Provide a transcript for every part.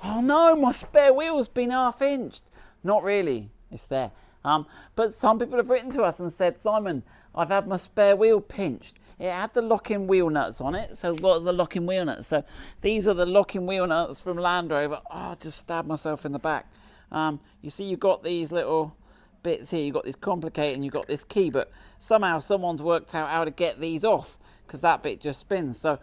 Oh no, my spare wheel's been half-inched. Not really, it's there. But some people have written to us and said, Simon, I've had my spare wheel pinched. It had the locking wheel nuts on it. So what are the locking wheel nuts? So these are the locking wheel nuts from Land Rover. Oh, I just stabbed myself in the back. You see, you've got these little bits here. You've got this complicated and you've got this key, but somehow someone's worked out how to get these off because that bit just spins. So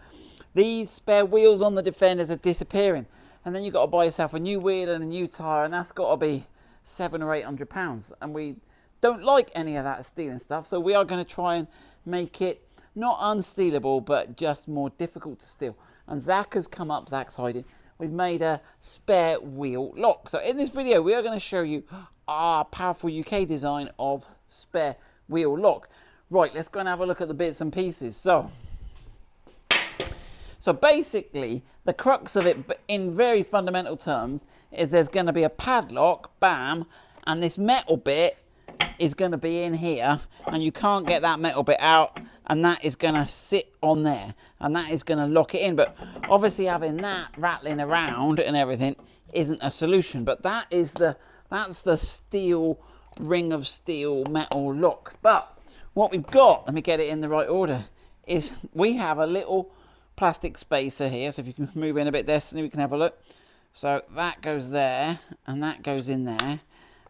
these spare wheels on the Defenders are disappearing. And then you've got to buy yourself a new wheel and a new tyre, and that's got to be £700 or £800. And we don't like any of that stealing stuff, so we are going to try and make it not unstealable, but just more difficult to steal. And Zach has come up, Zach's hiding. We've made a spare wheel lock. So in this video, we are going to show you our powerful UK design of spare wheel lock. Right, let's go and have a look at the bits and pieces. So basically, the crux of it, in very fundamental terms, is there's going to be a padlock, bam, and this metal bit is going to be in here, and you can't get that metal bit out, and that is going to sit on there, and that is going to lock it in. But obviously having that rattling around and everything isn't a solution, but that's the steel, ring of steel metal lock. But what we've got, let me get it in the right order, is we have a little plastic spacer here. So if you can move in a bit, Destiny, we can have a look. So that goes there and that goes in there,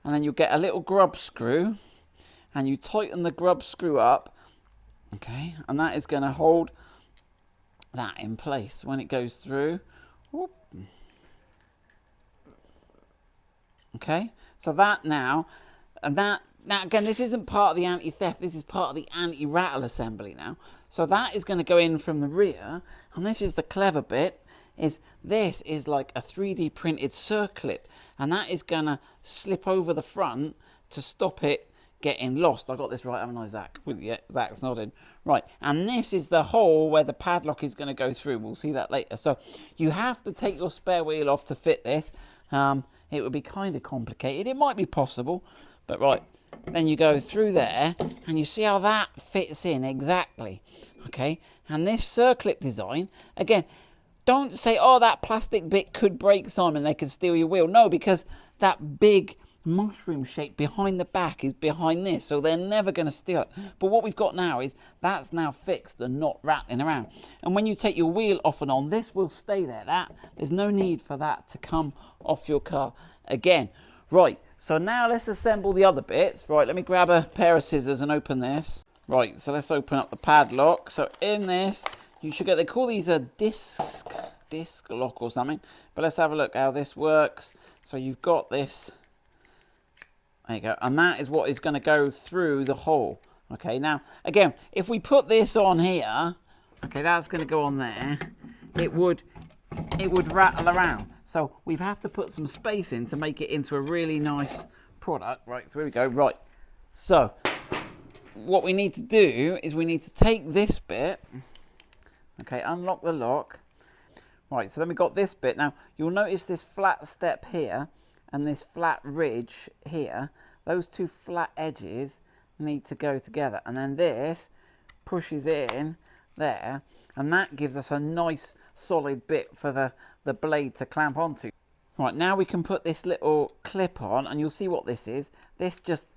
and then you'll get a little grub screw and you tighten the grub screw up, okay, and that is going to hold that in place when it goes through. Whoop. Okay, so that now, and that now again, this isn't part of the anti-theft, this is part of the anti-rattle assembly now. So that is going to go in from the rear, and this is the clever bit, is this is like a 3D printed circlip, and that is going to slip over the front to stop it getting lost. I got this right, haven't I, Zach? Yeah, Zach's nodding. Right, and this is the hole where the padlock is going to go through. We'll see that later. So you have to take your spare wheel off to fit this. It would be kind of complicated. It might be possible, but right. Then you go through there, and you see how that fits in exactly. Okay, and this circlip design, again, don't say, oh, that plastic bit could break, Simon, they could steal your wheel. No, because that big mushroom shape behind the back is behind this, so they're never going to steal it. But what we've got now is that's now fixed and not rattling around. And when you take your wheel off and on, this will stay there. There's no need for that to come off your car again. Right, so now let's assemble the other bits. Right, let me grab a pair of scissors and open this. Right, so let's open up the padlock. So in this, you should get, they call these a disc lock or something. But let's have a look how this works. So you've got this, there you go, and that is what is going to go through the hole. Okay, now, again, if we put this on here, okay, that's going to go on there, it would rattle around. So we've had to put some space in to make it into a really nice product. Right, here we go. Right, so what we need to do is we need to take this bit, okay, unlock the lock. Right, so then we've got this bit. Now, you'll notice this flat step here and this flat ridge here. Those two flat edges need to go together. And then this pushes in there, and that gives us a nice solid bit for the blade to clamp onto. Right, now we can put this little clip on, and you'll see what this is. This just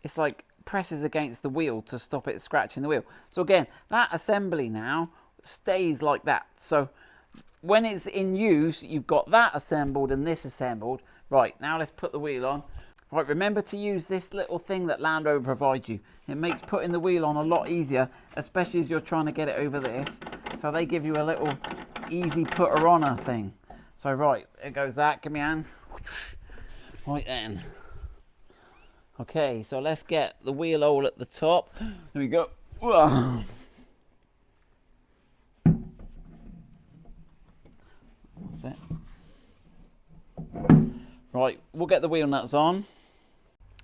it's like presses against the wheel to stop it scratching the wheel. So again, that assembly now stays like that. So when it's in use, you've got that assembled and this assembled. Right, now let's put the wheel on. Right, remember to use this little thing that Land Rover provides you. It makes putting the wheel on a lot easier, especially as you're trying to get it over this. So they give you a little easy putter-oner thing. So right, there goes that. Give me a hand. Right then. Okay, so let's get the wheel hole at the top. There we go. That's it. Right, we'll get the wheel nuts on.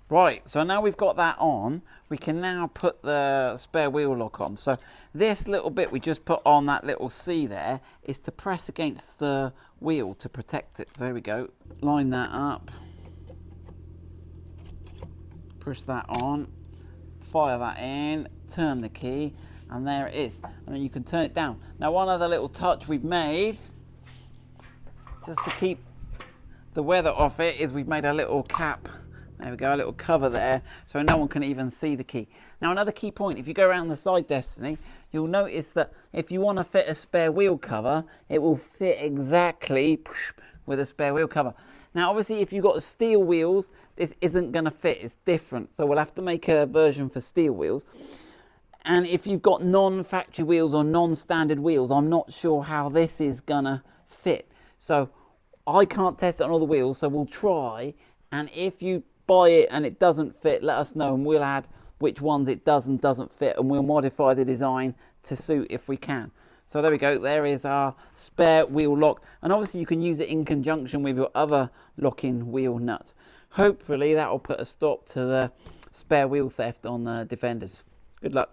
Right, so now we've got that on, we can now put the spare wheel lock on. So this little bit we just put on that little C there is to press against the wheel to protect it. So there we go. Line that up. Push that on. Fire that in. Turn the key. And there it is. And then you can turn it down. Now one other little touch we've made. just to keep the weather off it, is we've made a little cap. There we go, a little cover there, so no one can even see the key. Now another key point, if you go around the side, Destiny, you'll notice that if you want to fit a spare wheel cover, it will fit exactly with a spare wheel cover. Now obviously if you've got steel wheels, this isn't going to fit, it's different. So we'll have to make a version for steel wheels. And if you've got non-factory wheels or non-standard wheels, I'm not sure how this is going to fit. So I can't test it on all the wheels, so we'll try, and if you buy it and it doesn't fit, let us know and we'll add which ones it does and doesn't fit, and we'll modify the design to suit if we can. So there we go, there is our spare wheel lock, and obviously you can use it in conjunction with your other locking wheel nuts. Hopefully that will put a stop to the spare wheel theft on the Defenders. Good luck.